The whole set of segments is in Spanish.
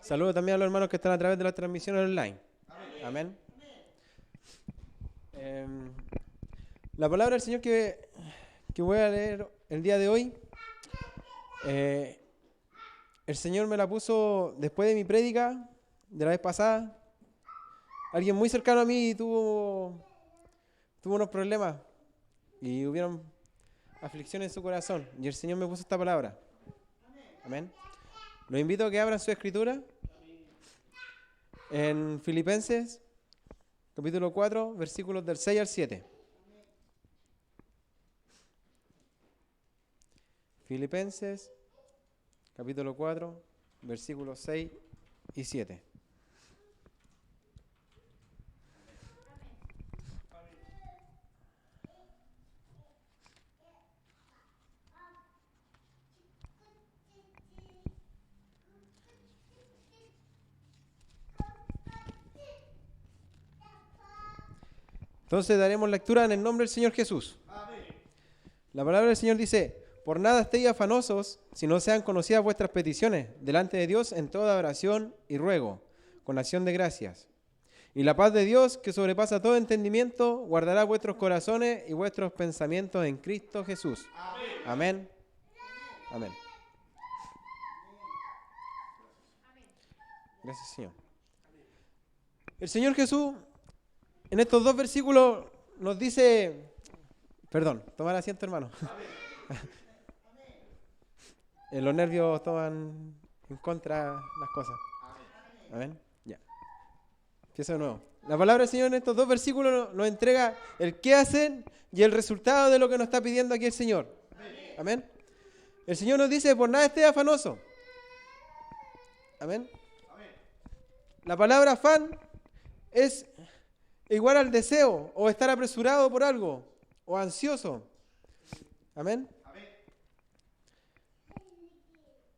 Saludo también a los hermanos que están a través de las transmisiones online. Amén. La palabra del Señor que voy a leer el día de hoy, el Señor me la puso después de mi prédica de la vez pasada. Alguien muy cercano a mí tuvo unos problemas y hubieron aflicciones en su corazón, y el Señor me puso esta palabra. Amén. Los invito a que abran su escritura en Filipenses, capítulo 4, versículos del 6 al 7. Filipenses, capítulo 4, versículos 6 y 7. Entonces daremos lectura en el nombre del Señor Jesús. La palabra del Señor dice: por nada estéis afanosos, si no sean conocidas vuestras peticiones delante de Dios en toda oración y ruego, con acción de gracias. Y la paz de Dios, que sobrepasa todo entendimiento, guardará vuestros corazones y vuestros pensamientos en Cristo Jesús. Amén. Amén. Gracias, Señor. El Señor Jesús, en estos dos versículos, nos dice... Perdón, tomar asiento, hermano. Los nervios toman en contra las cosas. Amén. Ya. Empiezo de nuevo. La palabra del Señor en estos dos versículos nos entrega el qué hacer y el resultado de lo que nos está pidiendo aquí el Señor. Amén. El Señor nos dice: por nada esté afanoso. Amén. La palabra afán es igual al deseo o estar apresurado por algo o ansioso. Amén.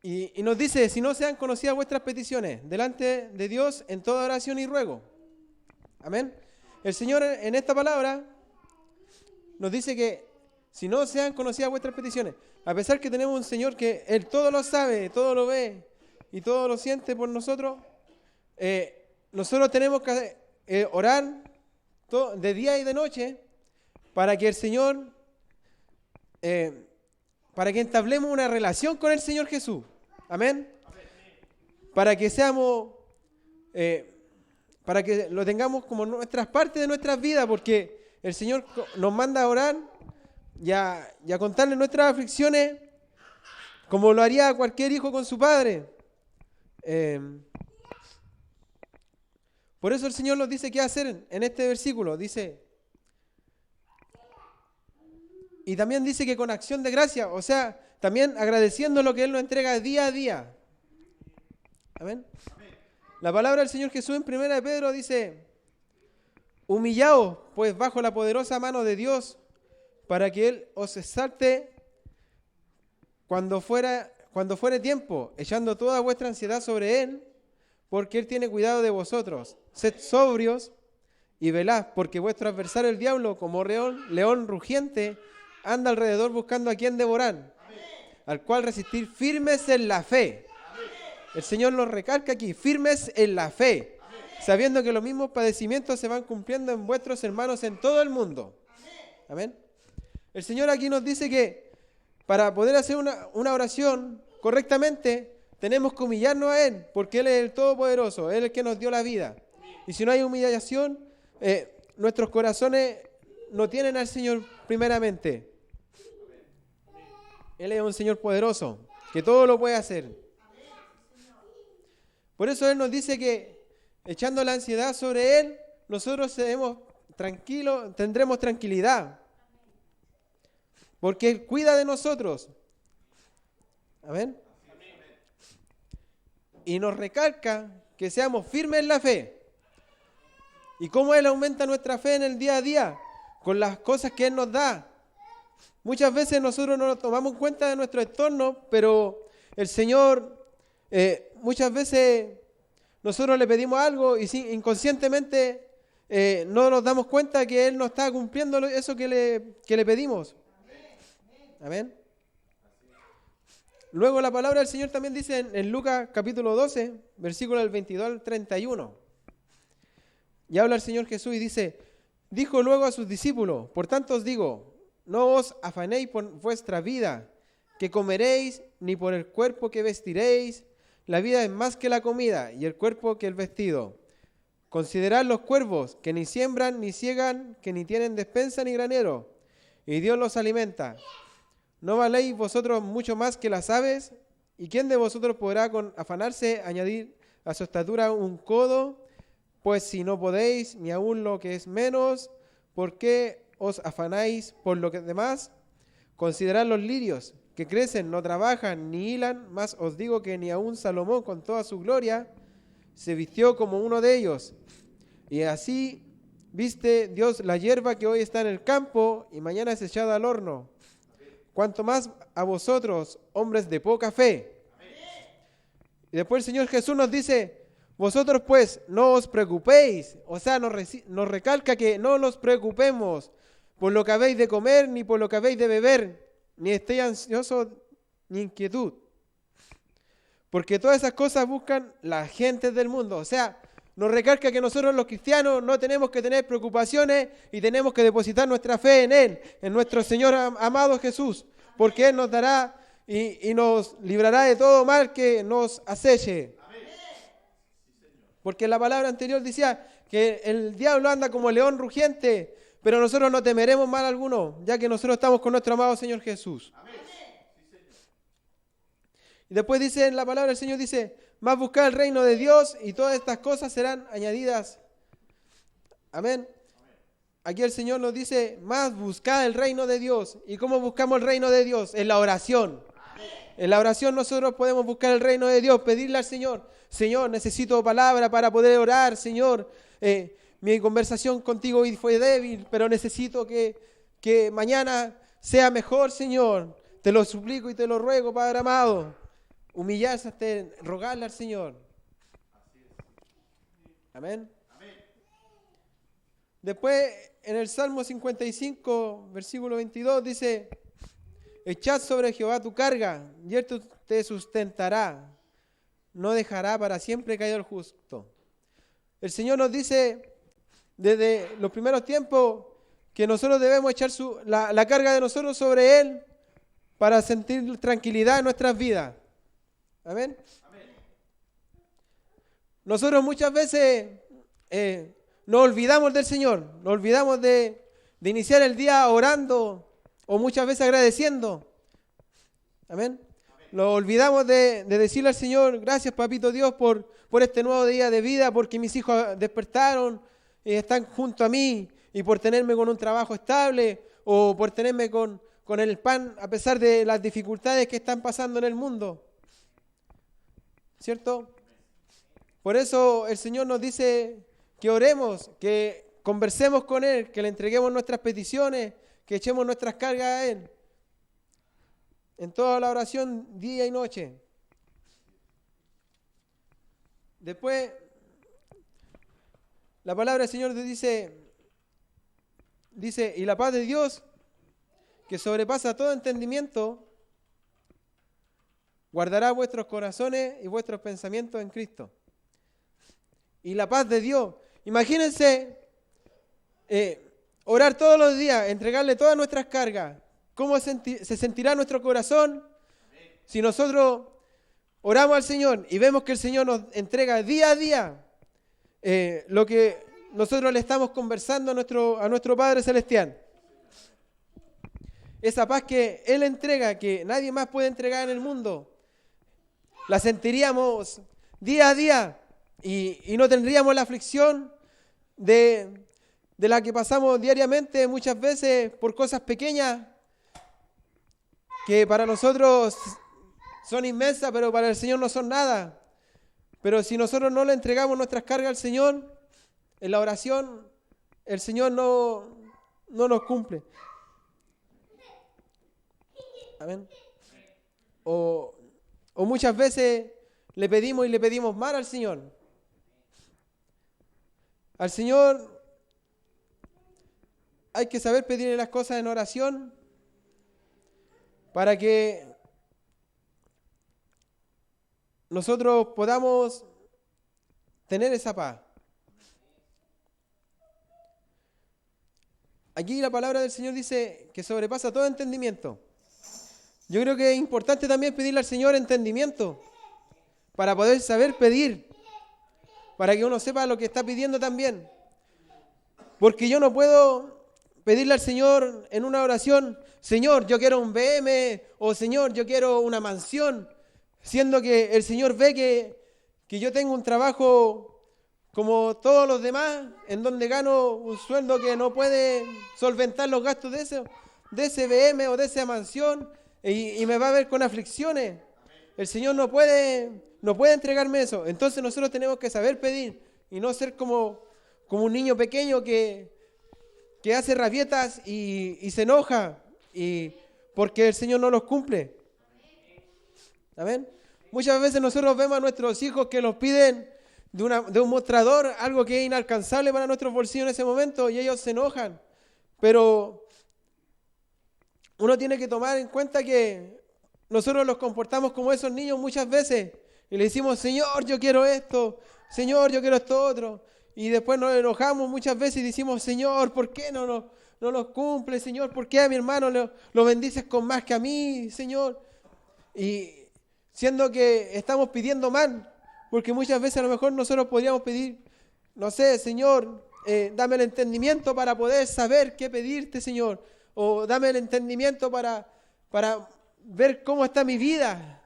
Y nos dice: si no sean conocidas vuestras peticiones delante de Dios en toda oración y ruego. Amén. El Señor en esta palabra nos dice que si no sean conocidas vuestras peticiones, a pesar que tenemos un Señor que Él todo lo sabe, todo lo ve y todo lo siente por nosotros, nosotros tenemos que orar de día y de noche para que el Señor, para que entablemos una relación con el Señor Jesús. Amén. Para que seamos, para que lo tengamos como nuestras partes de nuestras vidas, porque el Señor nos manda a orar y a contarle nuestras aflicciones como lo haría cualquier hijo con su padre. Por eso el Señor nos dice qué hacer en este versículo. Dice, y también dice que con acción de gracia, o sea, también agradeciendo lo que Él nos entrega día a día. Amén. La palabra del Señor Jesús en 1 de Pedro dice: humillaos pues bajo la poderosa mano de Dios, para que Él os exalte cuando fuere tiempo, echando toda vuestra ansiedad sobre Él, porque Él tiene cuidado de vosotros. Sed sobrios y velad, porque vuestro adversario el diablo, como león rugiente, anda alrededor buscando a quien devorar, al cual resistir firmes en la fe. El Señor nos recalca aquí: firmes en la fe, sabiendo que los mismos padecimientos se van cumpliendo en vuestros hermanos en todo el mundo. Amén. El Señor aquí nos dice que para poder hacer una oración correctamente, tenemos que humillarnos a Él, porque Él es el Todopoderoso, Él es el que nos dio la vida. Y si no hay humillación, nuestros corazones no tienen al Señor primeramente. Él es un Señor poderoso, que todo lo puede hacer. Por eso Él nos dice que, echando la ansiedad sobre Él, nosotros tendremos tranquilidad. Porque Él cuida de nosotros. Amén. Y nos recalca que seamos firmes en la fe. ¿Y cómo Él aumenta nuestra fe en el día a día? Con las cosas que Él nos da. Muchas veces nosotros no nos tomamos cuenta de nuestro entorno, pero el Señor, muchas veces nosotros le pedimos algo y inconscientemente no nos damos cuenta que Él no está cumpliendo eso que le pedimos. Amén. Luego la palabra del Señor también dice en Lucas capítulo 12, versículo del 22 al 31. Y habla el Señor Jesús y dice, dijo luego a sus discípulos, por tanto os digo, no os afanéis por vuestra vida, que comeréis, ni por el cuerpo que vestiréis. La vida es más que la comida, y el cuerpo que el vestido. Considerad los cuervos, que ni siembran ni ciegan, que ni tienen despensa ni granero, y Dios los alimenta. ¿No valéis vosotros mucho más que las aves? ¿Y quién de vosotros podrá con afanarse añadir a su estatura un codo? Pues si no podéis, ni aun lo que es menos, ¿por qué os afanáis por lo que demás? Considerad los lirios, que crecen, no trabajan, ni hilan, mas os digo que ni aun Salomón con toda su gloria se vistió como uno de ellos. Y así viste Dios la hierba que hoy está en el campo y mañana es echada al horno. Cuanto más a vosotros, hombres de poca fe. Y después el Señor Jesús nos dice, vosotros pues no os preocupéis. O sea, nos recalca que no nos preocupemos por lo que habéis de comer, ni por lo que habéis de beber, ni estéis ansiosos, ni inquietud. Porque todas esas cosas buscan las gentes del mundo. O sea, nos recalca que nosotros los cristianos no tenemos que tener preocupaciones y tenemos que depositar nuestra fe en Él, en nuestro Señor amado Jesús, porque Él nos dará y nos librará de todo mal que nos aceche. Porque la palabra anterior decía que el diablo anda como león rugiente, pero nosotros no temeremos mal alguno, ya que nosotros estamos con nuestro amado Señor Jesús. Y después dice en la palabra del Señor, dice, más buscar el reino de Dios y todas estas cosas serán añadidas. Amén. Aquí el Señor nos dice, más buscar el reino de Dios. ¿Y cómo buscamos el reino de Dios? En la oración. En la oración nosotros podemos buscar el reino de Dios, pedirle al Señor, Señor, necesito palabra para poder orar, Señor. Mi conversación contigo hoy fue débil, pero necesito que mañana sea mejor, Señor. Te lo suplico y te lo ruego, Padre amado. Humillarse hasta rogarle al Señor. Amén. Después, en el Salmo 55, versículo 22, dice, echad sobre Jehová tu carga, y Él te sustentará. No dejará para siempre caer el justo. El Señor nos dice, desde los primeros tiempos, que nosotros debemos echar la carga de nosotros sobre Él para sentir tranquilidad en nuestras vidas. Amén. Nosotros muchas veces nos olvidamos del Señor, nos olvidamos de iniciar el día orando o muchas veces agradeciendo. Amén. Nos olvidamos de decirle al Señor, gracias Papito Dios por este nuevo día de vida, porque mis hijos despertaron y están junto a mí, y por tenerme con un trabajo estable, o por tenerme con el pan a pesar de las dificultades que están pasando en el mundo. ¿Cierto? Por eso el Señor nos dice que oremos, que conversemos con Él, que le entreguemos nuestras peticiones, que echemos nuestras cargas a Él. En toda la oración, día y noche. Después, la palabra del Señor dice, y la paz de Dios, que sobrepasa todo entendimiento, guardará vuestros corazones y vuestros pensamientos en Cristo. Y la paz de Dios. Imagínense orar todos los días, entregarle todas nuestras cargas. ¿Cómo se sentirá nuestro corazón si nosotros oramos al Señor y vemos que el Señor nos entrega día a día lo que nosotros le estamos conversando a nuestro Padre Celestial? Esa paz que Él entrega, que nadie más puede entregar en el mundo, la sentiríamos día a día y no tendríamos la aflicción de la que pasamos diariamente muchas veces por cosas pequeñas que para nosotros son inmensas, pero para el Señor no son nada. Pero si nosotros no le entregamos nuestras cargas al Señor, en la oración, el Señor no nos cumple. Amén. O muchas veces le pedimos mal al Señor. Al Señor hay que saber pedirle las cosas en oración para que nosotros podamos tener esa paz. Aquí la palabra del Señor dice que sobrepasa todo entendimiento. Yo creo que es importante también pedirle al Señor entendimiento para poder saber pedir, para que uno sepa lo que está pidiendo también. Porque yo no puedo pedirle al Señor en una oración, Señor, yo quiero un BM, o Señor, yo quiero una mansión, siendo que el Señor ve que yo tengo un trabajo como todos los demás, en donde gano un sueldo que no puede solventar los gastos de ese BM o de esa mansión, y me va a ver con aflicciones. El Señor no puede entregarme eso. Entonces nosotros tenemos que saber pedir y no ser como un niño pequeño que hace rabietas y se enoja porque el Señor no los cumple. ¿Amén? Muchas veces nosotros vemos a nuestros hijos que los piden de un mostrador, algo que es inalcanzable para nuestros bolsillos en ese momento, y ellos se enojan. Pero uno tiene que tomar en cuenta que nosotros los comportamos como esos niños muchas veces y le decimos, Señor, yo quiero esto, Señor, yo quiero esto otro. Y después nos enojamos muchas veces y decimos, Señor, ¿por qué no los cumple, Señor? ¿Por qué a mi hermano lo bendices con más que a mí, Señor? Y siendo que estamos pidiendo mal, porque muchas veces a lo mejor nosotros podríamos pedir, no sé, Señor, dame el entendimiento para poder saber qué pedirte, Señor. O dame el entendimiento para ver cómo está mi vida.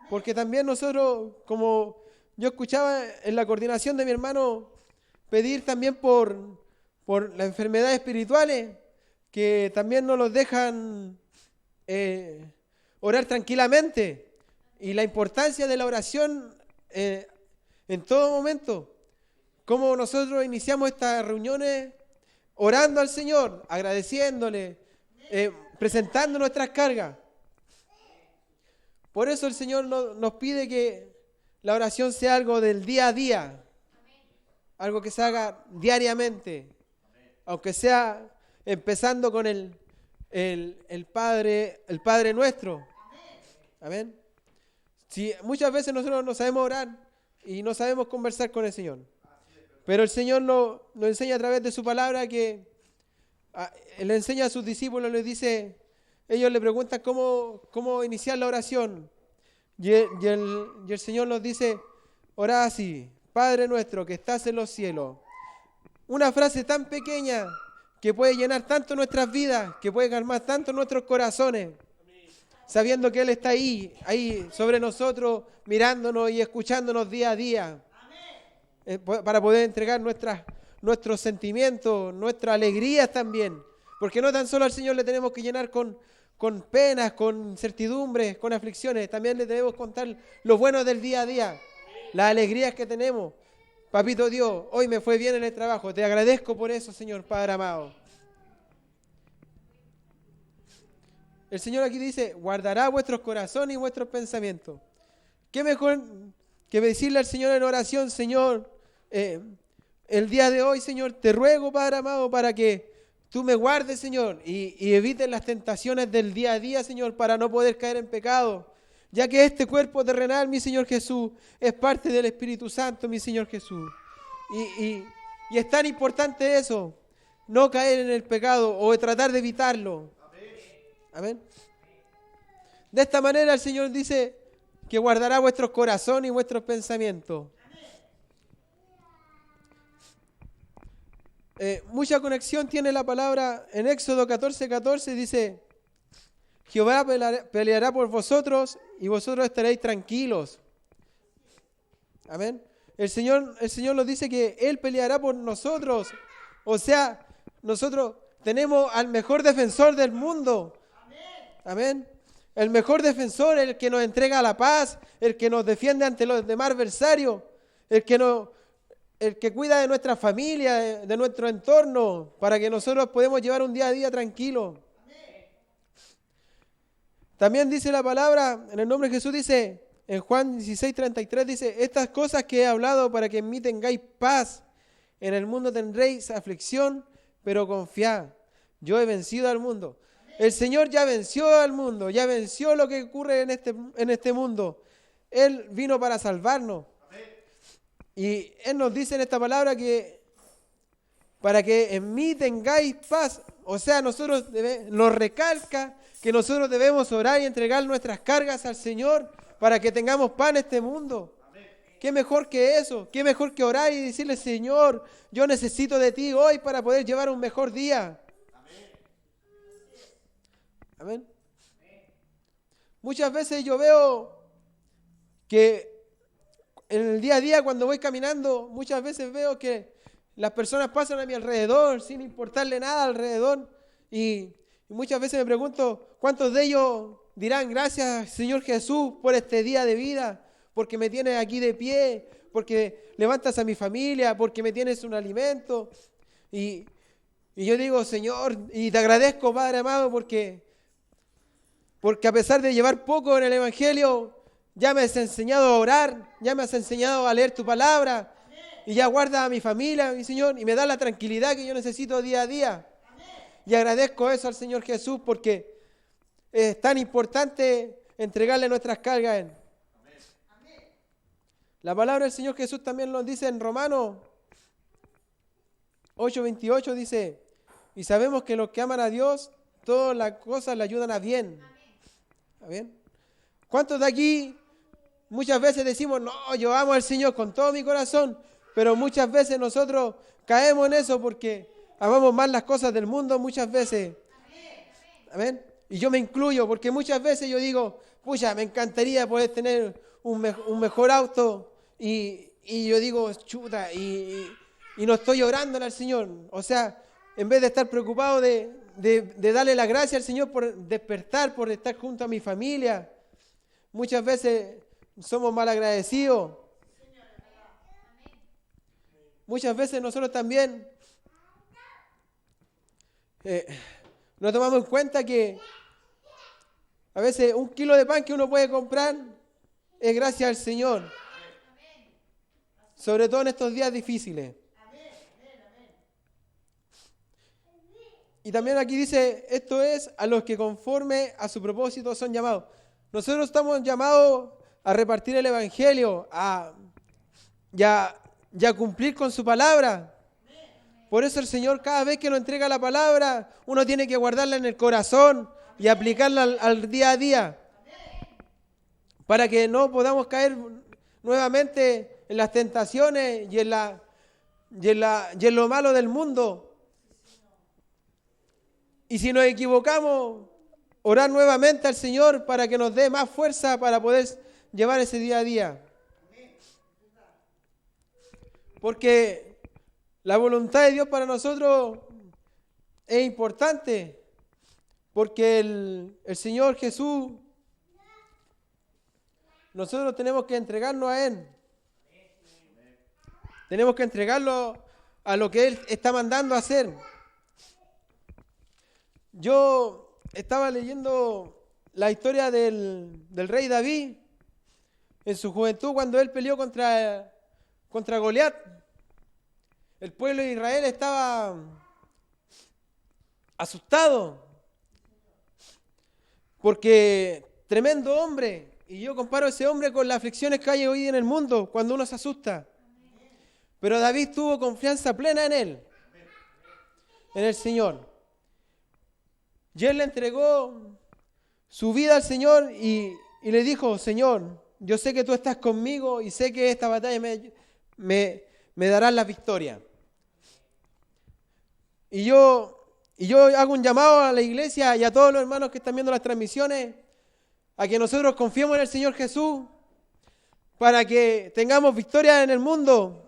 Porque también nosotros, como yo escuchaba en la coordinación de mi hermano, pedir también por las enfermedades espirituales, que también no los dejan orar tranquilamente. Y la importancia de la oración en todo momento. Cómo nosotros iniciamos estas reuniones orando al Señor, agradeciéndole, presentando nuestras cargas. Por eso el Señor nos pide que la oración sea algo del día a día, algo que se haga diariamente, aunque sea empezando con el Padre nuestro. Amén. Si muchas veces nosotros no sabemos orar y no sabemos conversar con el Señor. Pero el Señor nos enseña a través de su palabra que le enseña a sus discípulos, les dice, ellos le preguntan cómo iniciar la oración. Y el Señor nos dice, orad así, Padre nuestro que estás en los cielos. Una frase tan pequeña que puede llenar tanto nuestras vidas, que puede calmar tanto nuestros corazones, sabiendo que Él está ahí sobre nosotros, mirándonos y escuchándonos día a día. Para poder entregar nuestros sentimientos, nuestras alegrías también. Porque no tan solo al Señor le tenemos que llenar con penas, con incertidumbres, con aflicciones. También le debemos contar lo bueno del día a día, las alegrías que tenemos. Papito Dios, hoy me fue bien en el trabajo. Te agradezco por eso, Señor Padre amado. El Señor aquí dice, guardará vuestros corazones y vuestros pensamientos. ¿Qué mejor que decirle al Señor en oración, Señor, el día de hoy, Señor, te ruego, Padre amado, para que tú me guardes, Señor, y evites las tentaciones del día a día, Señor, para no poder caer en pecado, ya que este cuerpo terrenal, mi Señor Jesús, es parte del Espíritu Santo, mi Señor Jesús. Y es tan importante eso, no caer en el pecado o tratar de evitarlo. Amén. De esta manera el Señor dice que guardará vuestros corazones y vuestros pensamientos. Mucha conexión tiene la palabra en Éxodo 14:14, dice, Jehová peleará por vosotros y vosotros estaréis tranquilos. Amén. El Señor nos dice que Él peleará por nosotros. O sea, nosotros tenemos al mejor defensor del mundo. Amén. El mejor defensor, el que nos entrega la paz, el que nos defiende ante los demás adversarios, el que cuida de nuestra familia, de nuestro entorno, para que nosotros podamos llevar un día a día tranquilo. También dice la palabra, en el nombre de Jesús dice, en Juan 16:33 dice, estas cosas que he hablado para que en mí tengáis paz, en el mundo tendréis aflicción, pero confiad, yo he vencido al mundo. El Señor ya venció al mundo, ya venció lo que ocurre en este mundo. Él vino para salvarnos. Y Él nos dice en esta palabra que para que en mí tengáis paz. O sea, nos recalca que nosotros debemos orar y entregar nuestras cargas al Señor para que tengamos paz en este mundo. ¿Qué mejor que eso? ¿Qué mejor que orar y decirle, Señor, yo necesito de ti hoy para poder llevar un mejor día? Amén. Muchas veces yo veo que en el día a día cuando voy caminando, muchas veces veo que las personas pasan a mi alrededor sin importarle nada alrededor y muchas veces me pregunto cuántos de ellos dirán gracias Señor Jesús por este día de vida, porque me tienes aquí de pie, porque levantas a mi familia, porque me tienes un alimento y yo digo Señor y te agradezco Padre amado porque a pesar de llevar poco en el Evangelio ya me has enseñado a orar, ya me has enseñado a leer tu palabra. Y ya guarda a mi familia, mi Señor, y me da la tranquilidad que yo necesito día a día. Y agradezco eso al Señor Jesús porque es tan importante entregarle nuestras cargas a Él. La palabra del Señor Jesús también nos dice en Romanos 8:28, dice, y sabemos que los que aman a Dios, todas las cosas le ayudan a bien. ¿Está bien? ¿Cuántos de aquí muchas veces decimos, no, yo amo al Señor con todo mi corazón? Pero muchas veces nosotros caemos en eso porque amamos más las cosas del mundo muchas veces. Amén. Y yo me incluyo porque muchas veces yo digo, pucha, me encantaría poder tener un mejor auto y yo digo, chuta, y no estoy orándole al Señor. O sea, en vez de estar preocupado de darle la gracia al Señor por despertar, por estar junto a mi familia, muchas veces somos mal agradecidos. Muchas veces nosotros también no tomamos en cuenta que a veces 1 kilo de pan que uno puede comprar es gracias al Señor. Sobre todo en estos días difíciles. Y también aquí dice, esto es a los que conforme a su propósito son llamados. Nosotros estamos llamados a repartir el Evangelio, a cumplir con su palabra. Por eso el Señor cada vez que nos entrega la palabra, uno tiene que guardarla en el corazón y aplicarla al día a día. Para que no podamos caer nuevamente en las tentaciones y en lo malo del mundo. Y si nos equivocamos, orar nuevamente al Señor para que nos dé más fuerza para poder llevar ese día a día. Porque la voluntad de Dios para nosotros es importante. Porque el Señor Jesús, nosotros tenemos que entregarnos a Él. Tenemos que entregarlo a lo que Él está mandando a hacer. Yo estaba leyendo la historia del rey David en su juventud cuando él peleó contra Goliat. El pueblo de Israel estaba asustado porque tremendo hombre, y yo comparo a ese hombre con las aflicciones que hay hoy en el mundo cuando uno se asusta. Pero David tuvo confianza plena en él, en el Señor. Y él le entregó su vida al Señor y le dijo, Señor, yo sé que tú estás conmigo y sé que esta batalla me darás la victoria. Y yo hago un llamado a la iglesia y a todos los hermanos que están viendo las transmisiones a que nosotros confiemos en el Señor Jesús para que tengamos victoria en el mundo,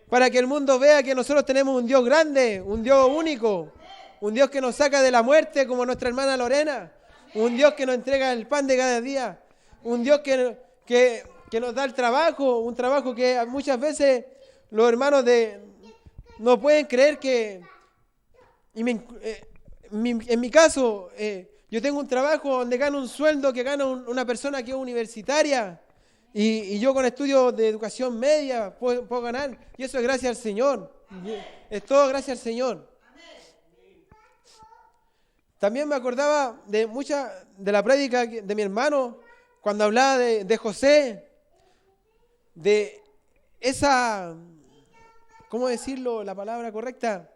para que el mundo vea que nosotros tenemos un Dios grande, un Dios único, un Dios que nos saca de la muerte como nuestra hermana Lorena, un Dios que nos entrega el pan de cada día, un Dios que nos da el trabajo, un trabajo que muchas veces los hermanos no pueden creer que... en mi caso, yo tengo un trabajo donde gano un sueldo que gana una persona que es universitaria y yo con estudios de educación media puedo ganar, y eso es gracias al Señor. Es todo gracias al Señor. También me acordaba de la prédica de mi hermano cuando hablaba de José, de esa, ¿cómo decirlo? La palabra correcta,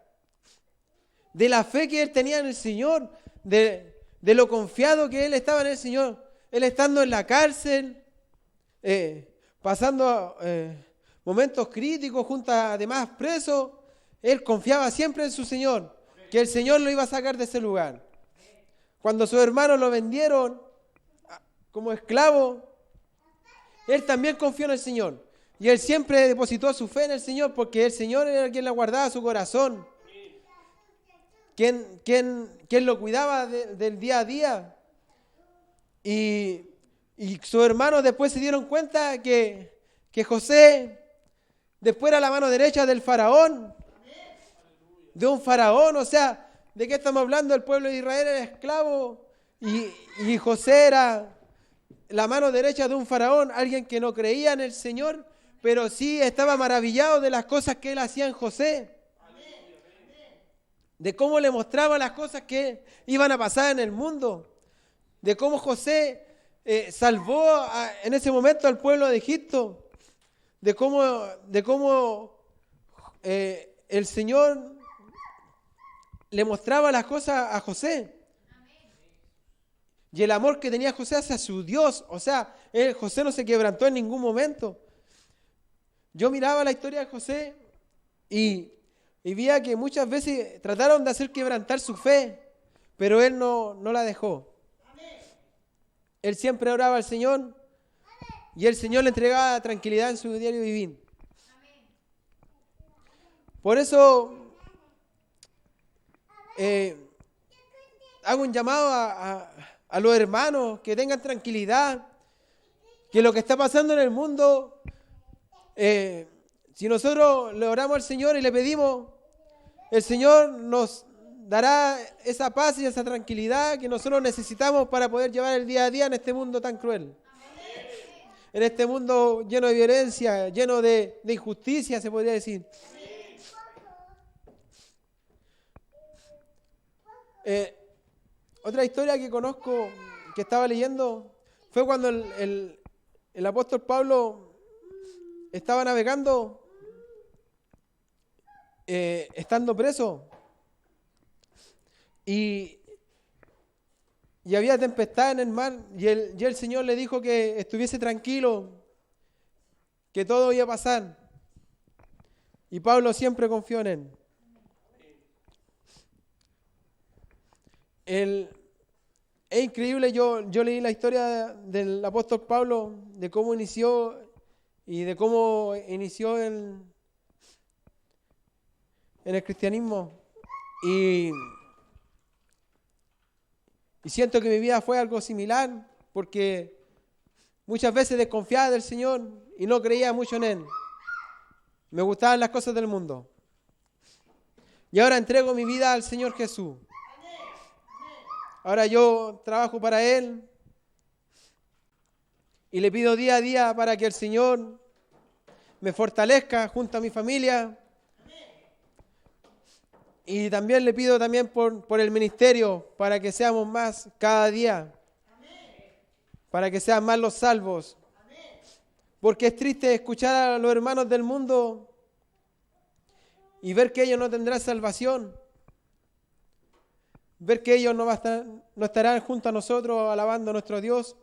de la fe que él tenía en el Señor, de lo confiado que él estaba en el Señor. Él estando en la cárcel, pasando momentos críticos junto a demás presos, él confiaba siempre en su Señor, que el Señor lo iba a sacar de ese lugar. Cuando sus hermanos lo vendieron como esclavo, él también confió en el Señor. Y él siempre depositó su fe en el Señor, porque el Señor era quien le guardaba su corazón, quien lo cuidaba del día a día. Y sus hermanos después se dieron cuenta que José después era la mano derecha del faraón, de un faraón. O sea, ¿de qué estamos hablando? El pueblo de Israel era esclavo y José era la mano derecha de un faraón, alguien que no creía en el Señor, pero sí estaba maravillado de las cosas que él hacía en José, de cómo le mostraba las cosas que iban a pasar en el mundo, de cómo José salvó en ese momento al pueblo de Egipto, de cómo el Señor le mostraba las cosas a José. Y el amor que tenía José hacia su Dios. O sea, José no se quebrantó en ningún momento. Yo miraba la historia de José y veía que muchas veces trataron de hacer quebrantar su fe, pero él no la dejó. Él siempre oraba al Señor y el Señor le entregaba tranquilidad en su diario vivir. Por eso hago un llamado a los hermanos que tengan tranquilidad, que lo que está pasando en el mundo, si nosotros le oramos al Señor y le pedimos, el Señor nos dará esa paz y esa tranquilidad que nosotros necesitamos para poder llevar el día a día en este mundo tan cruel. En este mundo lleno de violencia, lleno de injusticia, se podría decir. Otra historia que conozco, que estaba leyendo, fue cuando el apóstol Pablo estaba navegando, estando preso, y había tempestad en el mar, y el Señor le dijo que estuviese tranquilo, que todo iba a pasar, y Pablo siempre confió en él. Es increíble, yo leí la historia del apóstol Pablo, de cómo inició y de cómo inició en el cristianismo, y siento que mi vida fue algo similar, porque muchas veces desconfiaba del Señor y no creía mucho en Él. Me gustaban las cosas del mundo. Y ahora entrego mi vida al Señor Jesús. Ahora yo trabajo para Él y le pido día a día para que el Señor me fortalezca junto a mi familia. Y también le pido también por el ministerio, para que seamos más cada día, para que sean más los salvos. Porque es triste escuchar a los hermanos del mundo y ver que ellos no tendrán salvación. Ver que ellos no estarán junto a nosotros alabando a nuestro Dios,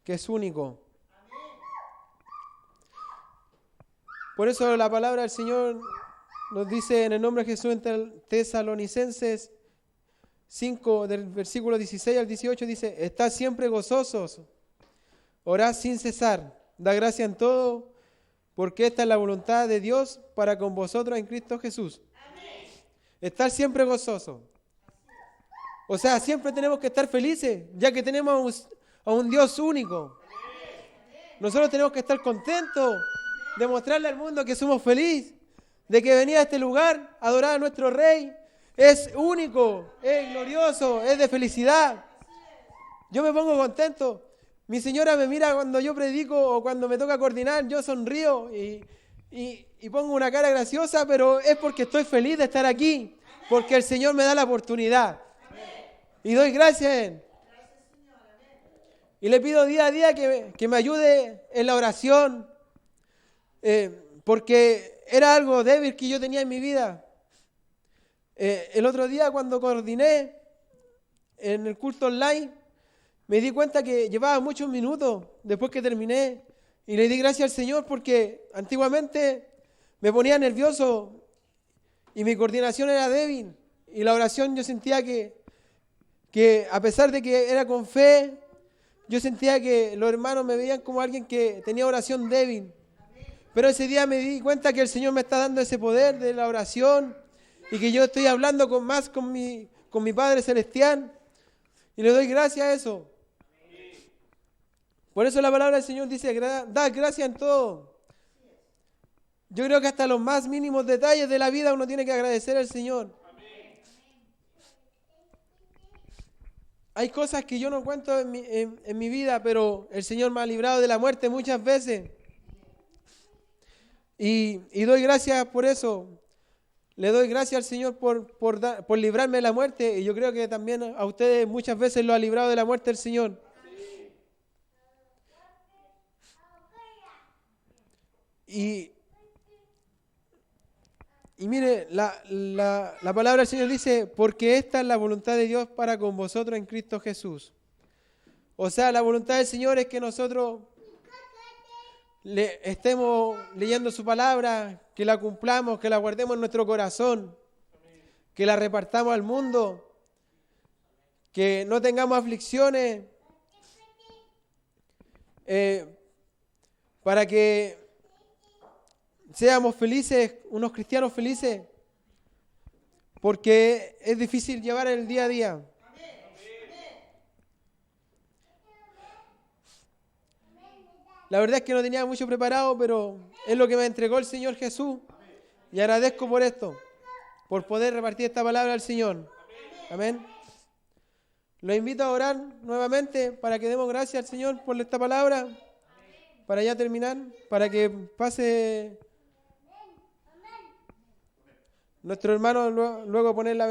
que es único. Por eso la palabra del Señor nos dice en el nombre de Jesús en Tesalonicenses 5, del versículo 16 al 18, dice: estad siempre gozosos, orad sin cesar, da gracia en todo, porque esta es la voluntad de Dios para con vosotros en Cristo Jesús. Estar siempre gozosos. O sea, siempre tenemos que estar felices, ya que tenemos a un Dios único. Nosotros tenemos que estar contentos de mostrarle al mundo que somos felices, de que venir a este lugar a adorar a nuestro Rey. Es único, es glorioso, es de felicidad. Yo me pongo contento. Mi señora me mira cuando yo predico o cuando me toca coordinar, yo sonrío y pongo una cara graciosa, pero es porque estoy feliz de estar aquí, porque el Señor me da la oportunidad. Y doy gracias a Él. Y le pido día a día que me ayude en la oración, porque era algo débil que yo tenía en mi vida. El otro día cuando coordiné en el culto online, me di cuenta que llevaba muchos minutos después que terminé y le di gracias al Señor porque antiguamente me ponía nervioso y mi coordinación era débil y la oración yo sentía que a pesar de que era con fe, yo sentía que los hermanos me veían como alguien que tenía oración débil. Pero ese día me di cuenta que el Señor me está dando ese poder de la oración y que yo estoy hablando con mi Padre Celestial y le doy gracias a eso. Por eso la palabra del Señor dice, da gracias en todo. Yo creo que hasta los más mínimos detalles de la vida uno tiene que agradecer al Señor. Hay cosas que yo no cuento en mi vida, pero el Señor me ha librado de la muerte muchas veces. Y doy gracias por eso. Le doy gracias al Señor por librarme de la muerte. Y yo creo que también a ustedes muchas veces lo ha librado de la muerte el Señor. Y mire, la palabra del Señor dice, porque esta es la voluntad de Dios para con vosotros en Cristo Jesús. O sea, la voluntad del Señor es que nosotros estemos leyendo su palabra, que la cumplamos, que la guardemos en nuestro corazón, que la repartamos al mundo, que no tengamos aflicciones, para que seamos felices, unos cristianos felices, porque es difícil llevar el día a día. La verdad es que no tenía mucho preparado, pero es lo que me entregó el Señor Jesús. Y agradezco por esto, por poder repartir esta palabra al Señor. Amén. Los invito a orar nuevamente para que demos gracias al Señor por esta palabra, para ya terminar, para que pase nuestro hermano luego a poner la